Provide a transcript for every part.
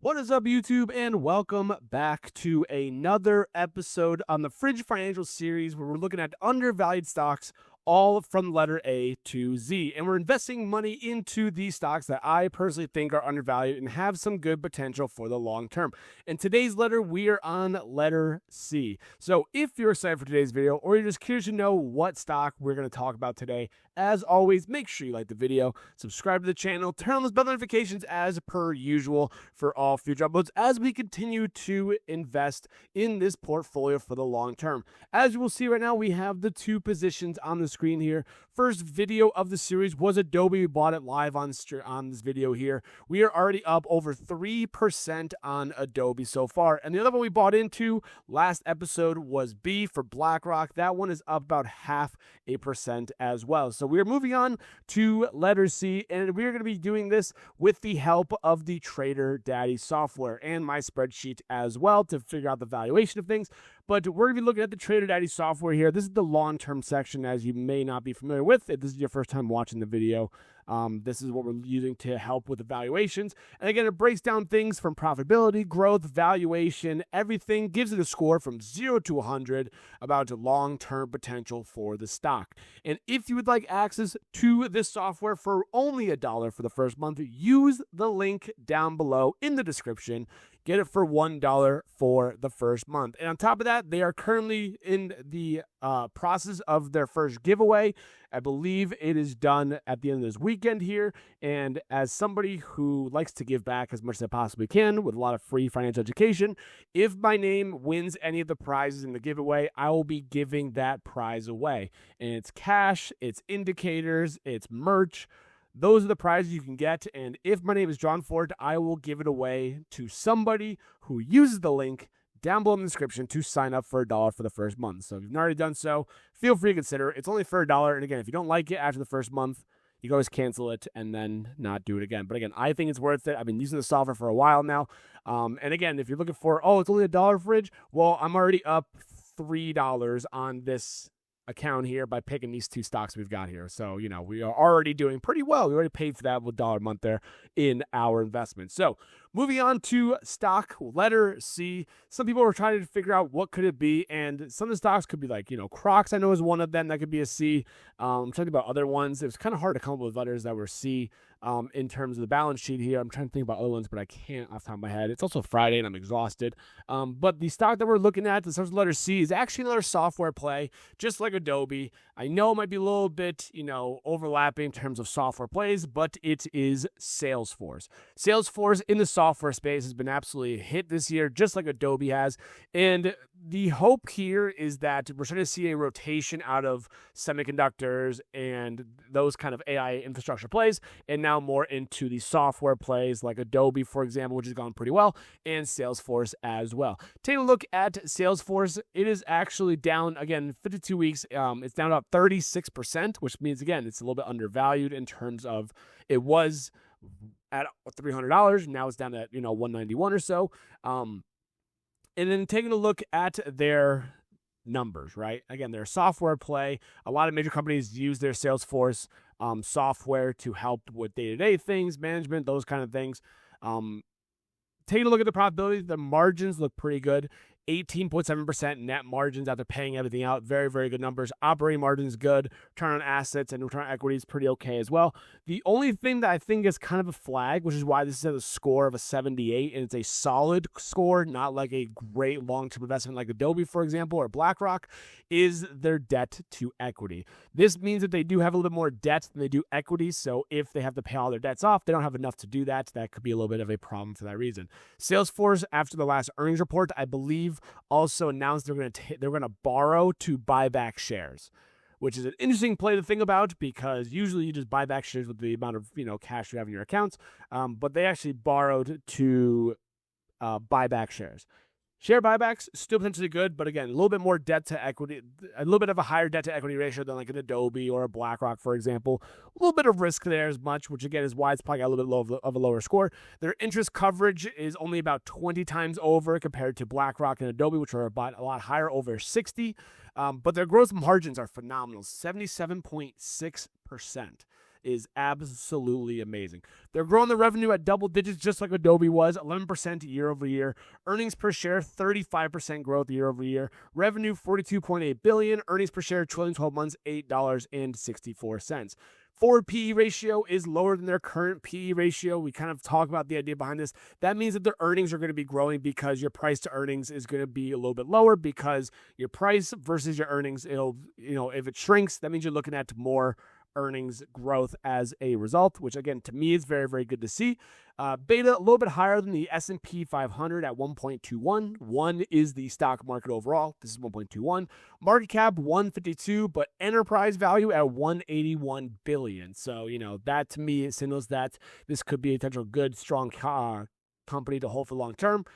What is up, YouTube, and welcome back to another episode on the Fridge Financial series where we're looking at undervalued stocks, all from letter A to Z. And we're investing money into these stocks that I personally think are undervalued and have some good potential for the long term. In today's letter, we are on letter C. So if you're excited for today's video or you're just curious to know what stock we're going to talk about today, as always, make sure you like the video, subscribe to the channel, turn on those bell notifications as per usual for all future uploads as we continue to invest in this portfolio for the long term. As you will see right now, we have the two positions on the screen here. First video of the series was Adobe. We bought it live on this video here. We are already up over 3% on Adobe so far. And the other one we bought into last episode was B for BlackRock. That one is up about 0.5% as well. So we're moving on to letter C, and we're going to be doing this with the help of the TraderDaddy software and my spreadsheet as well to figure out the valuation of things. But we're going to be looking at the TraderDaddy software here. This is the long-term section, as you may not be familiar with. If this is your first time watching the video, this is what we're using to help with the valuations. And again, it breaks down things from profitability, growth, valuation, everything, gives it a score from 0 to 100 about the long-term potential for the stock. And if you would like access to this software for only $1 for the first month, use the link down below in the description. Get it for $1 for the first month. And on top of that, they are currently in the process of their first giveaway. I believe it is done at the end of this weekend here. And as somebody who likes to give back as much as I possibly can with a lot of free financial education, if my name wins any of the prizes in the giveaway, I will be giving that prize away. And it's cash, it's indicators, it's merch. Those are the prizes you can get, and if my name is drawn for it, I will give it away to somebody who uses the link down below in the description to sign up for $1 for the first month. So if you've not already done so, feel free to consider it. It's only for $1, and again, if you don't like it after the first month, you can always cancel it and then not do it again. But again, I think it's worth it. I've been using the software for a while now. And again, if you're looking for, it's only $1 fridge, well, I'm already up $3 on this account here by picking these two stocks we've got here. So, we are already doing pretty well. We already paid for that with $1 a month there in our investment. So moving on to stock letter C. Some people were trying to figure out what could it be, and some of the stocks could be like, Crocs, I know is one of them. That could be a C. I'm trying to think about other ones. It was kind of hard to come up with letters that were C in terms of the balance sheet here. I'm trying to think about other ones, but I can't off the top of my head. It's also Friday and I'm exhausted. But the stock that we're looking at, the starts with letter C, is actually another software play, just like Adobe. I know it might be a little bit, overlapping in terms of software plays, but it is Salesforce. Salesforce in the software space has been absolutely a hit this year, just like Adobe has. And the hope here is that we're starting to see a rotation out of semiconductors and those kind of AI infrastructure plays, and now more into the software plays like Adobe, for example, which has gone pretty well, and Salesforce as well. Taking a look at Salesforce, it is actually down, again, 52 weeks. It's down about 36%, which means, again, it's a little bit undervalued in terms of it was at $300. Now it's down at, $191 or so. And then taking a look at their numbers, right? Again, they're a software play. A lot of major companies use their Salesforce software to help with day-to-day things, management, those kind of things. Taking a look at the profitability, the margins look pretty good. 18.7% net margins after paying everything out. Very, very good numbers. Operating margins good. Return on assets and return on equity is pretty okay as well. The only thing that I think is kind of a flag, which is why this is a score of a 78, and it's a solid score, not like a great long-term investment like Adobe, for example, or BlackRock, is their debt to equity. This means that they do have a little bit more debt than they do equity, so if they have to pay all their debts off, they don't have enough to do that. That could be a little bit of a problem for that reason. Salesforce, after the last earnings report, I believe also announced they're going to borrow to buy back shares, which is an interesting play to think about because usually you just buy back shares with the amount of cash you have in your accounts, but they actually borrowed to buy back shares. Share buybacks, still potentially good, but again, a little bit more debt to equity, a little bit of a higher debt to equity ratio than like an Adobe or a BlackRock, for example. A little bit of risk there as much, which again is why it's probably got a little bit low of a lower score. Their interest coverage is only about 20 times over compared to BlackRock and Adobe, which are about a lot higher, over 60. But their gross margins are phenomenal, 77.6%. is absolutely amazing. They're growing the revenue at double digits just like Adobe was, 11% year over year. Earnings per share, 35% growth year over year. Revenue, $42.8 billion. Earnings per share, trailing 12 months, $8.64. Forward PE ratio is lower than their current PE ratio. We kind of talk about the idea behind this. That means that their earnings are going to be growing because your price to earnings is going to be a little bit lower because your price versus your earnings, if it shrinks, that means you're looking at more earnings growth as a result, which again, to me is very, very good to see. Beta a little bit higher than the S&P 500 at 1.21. 1 is the stock market overall. This is 1.21. Market cap 152, but enterprise value at 181 billion. So, that to me signals that this could be a potential good, strong company to hold for long term.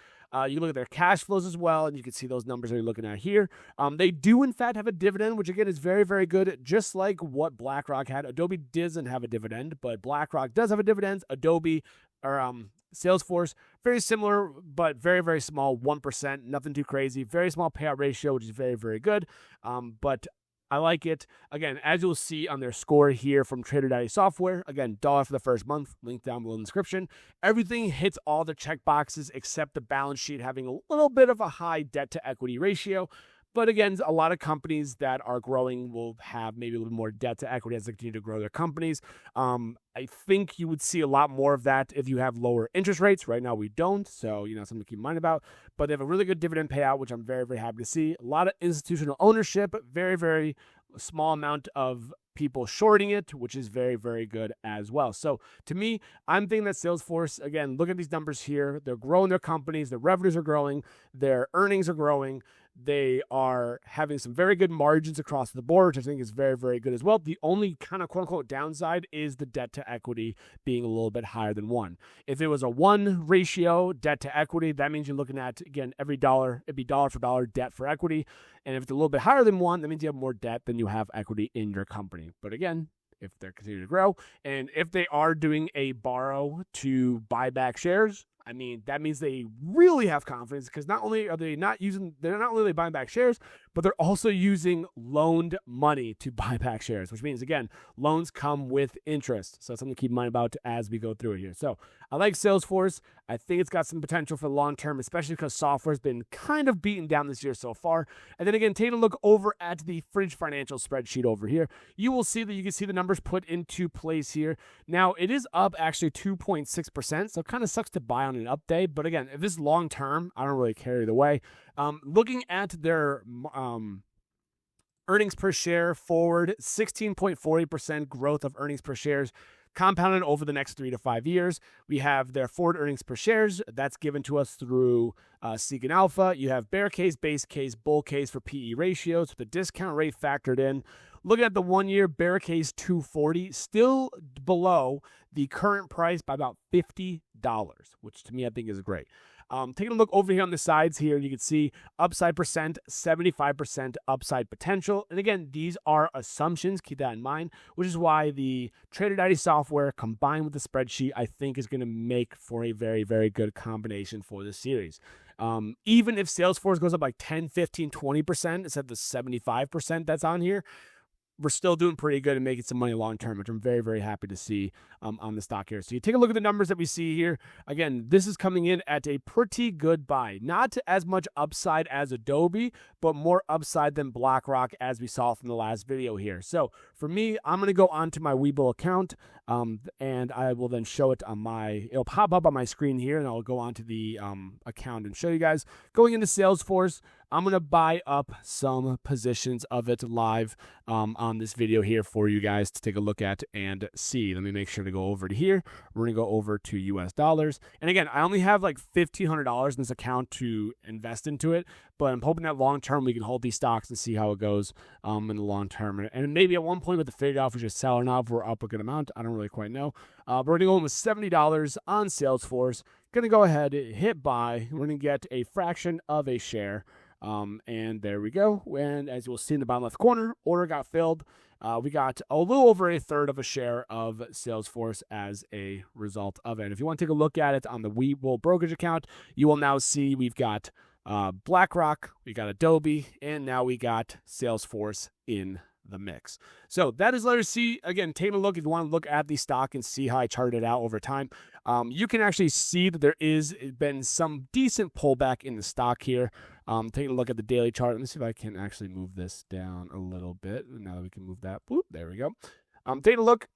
You look at their cash flows as well, and you can see those numbers that you're looking at here. They do, in fact, have a dividend, which, again, is very, very good, just like what BlackRock had. Adobe doesn't have a dividend, but BlackRock does have a dividend. Adobe or Salesforce, very similar, but very, very small, 1%, nothing too crazy. Very small payout ratio, which is very, very good. But I like it. Again, as you'll see on their score here from TraderDaddy software, again, $1 for the first month, link down below in the description. Everything hits all the check boxes except the balance sheet having a little bit of a high debt to equity ratio. But again, a lot of companies that are growing will have maybe a little more debt to equity as they continue to grow their companies. I think you would see a lot more of that if you have lower interest rates. Right now we don't, so something to keep in mind about. But they have a really good dividend payout, which I'm very, very happy to see. A lot of institutional ownership, very, very small amount of people shorting it, which is very, very good as well. So to me, I'm thinking that Salesforce, again, look at these numbers here. They're growing their companies. Their revenues are growing. Their earnings are growing. They are having some very good margins across the board, which I think is very, very good as well. The only kind of quote-unquote downside is the debt to equity being a little bit higher than 1. If it was a 1 ratio debt to equity, that means you're looking at, again, every dollar, it'd be dollar for dollar debt for equity. And if it's a little bit higher than 1, that means you have more debt than you have equity in your company. But again, if they're continuing to grow, and if they are doing a borrow to buy back shares, I mean, that means they really have confidence because not only are they're not only buying back shares, but they're also using loaned money to buy back shares, which means, again, loans come with interest. So something to keep in mind about as we go through it here. So I like Salesforce. I think it's got some potential for the long term, especially because software has been kind of beaten down this year so far. And then again, take a look over at the Fridge Financial spreadsheet over here. You will see that you can see the numbers put into place here. Now, it is up actually 2.6%, so it kind of sucks to buy on an up day. But again, if this is long term, I don't really care either way. Looking at their earnings per share forward, 16.40% growth of earnings per shares compounded over the next 3 to 5 years. We have their forward earnings per shares. That's given to us through Seek Alpha. You have bear case, base case, bull case for PE ratios with the discount rate factored in. Looking at the 1 year, bear case 240, still below the current price by about $50, which to me I think is great. Taking a look over here on the sides here, you can see upside percent, 75% upside potential. And again, these are assumptions. Keep that in mind, which is why the TraderDaddy software combined with the spreadsheet, I think is going to make for a very, very good combination for this series. Even if Salesforce goes up like 10, 15, 20% instead of the 75% that's on here, we're still doing pretty good and making some money long term, which I'm very, very happy to see on the stock here. So you take a look at the numbers that we see here. Again, this is coming in at a pretty good buy. Not as much upside as Adobe, but more upside than BlackRock as we saw from the last video here. So for me, I'm going to go onto my Webull account and I will then show it on it'll pop up on my screen here and I'll go onto the account and show you guys. Going into Salesforce, I'm going to buy up some positions of it live on this video here for you guys to take a look at and see. Let me make sure to go over to here. We're going to go over to US dollars. And again, I only have like $1,500 in this account to invest into it, but I'm hoping that long term we can hold these stocks and see how it goes in the long term. And maybe at one point with the figure out if we should sell or not, if we're up a good amount. I don't really quite know. But we're going to go in with $70 on Salesforce. Going to go ahead, hit buy. We're going to get a fraction of a share. And there we go. And as you'll see in the bottom left corner, order got filled. We got a little over a third of a share of Salesforce as a result of it. And if you want to take a look at it on the Webull brokerage account, you will now see we've got BlackRock, we got Adobe, and now we got Salesforce in the mix. So that is letter C. Again, taking a look, if you want to look at the stock and see how I charted it out over time, you can actually see that there is been some decent pullback in the stock here. Taking a look at the daily chart. Let me see if I can actually move this down a little bit. Now that we can move that, boop, there we go. Taking a look.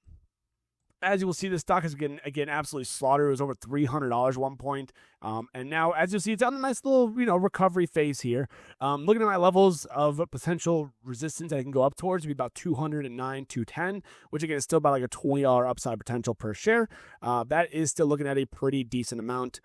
As you will see, the stock has again absolutely slaughtered. It was over $300 at one point. And now, as you'll see, it's on a nice little, recovery phase here. Looking at my levels of potential resistance I can go up towards would be about 209, 210, which again is still about like a $20 upside potential per share. That is still looking at a pretty decent amount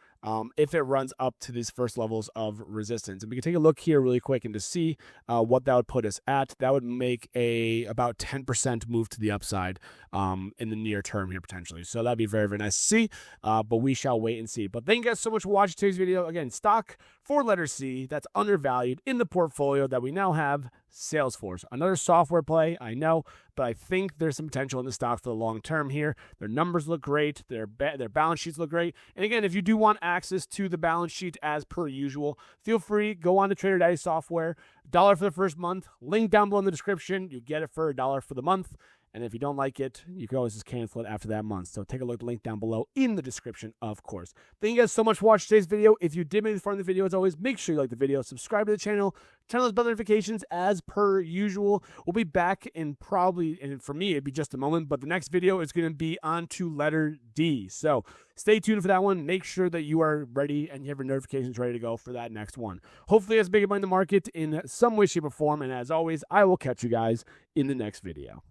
if it runs up to these first levels of resistance. And we can take a look here really quick and to see what that would put us at. That would make about 10% move to the upside in the near term here potentially. So that'd be very, very nice to see, but we shall wait and see. But thank you guys so much for watching today's video. Again, stock for letter C that's undervalued in the portfolio that we now have, Salesforce. Another software play, I know, but I think there's some potential in the stock for the long term here. Their numbers look great. Their balance sheets look great. And again, if you do want access to the balance sheet as per usual, feel free, go on to TraderDaddy software. $1 for the first month. Link down below in the description. You get it for $1 for the month. And if you don't like it, you can always just cancel it after that month. So take a look at the link down below in the description, of course. Thank you guys so much for watching today's video. If you did make it far in the video, as always, make sure you like the video, subscribe to the channel, turn on those bell notifications as per usual. We'll be back in probably, and for me, it'd be just a moment, but the next video is going to be on to letter D. So stay tuned for that one. Make sure that you are ready and you have your notifications ready to go for that next one. Hopefully, it's big money in the market in some way, shape, or form. And as always, I will catch you guys in the next video.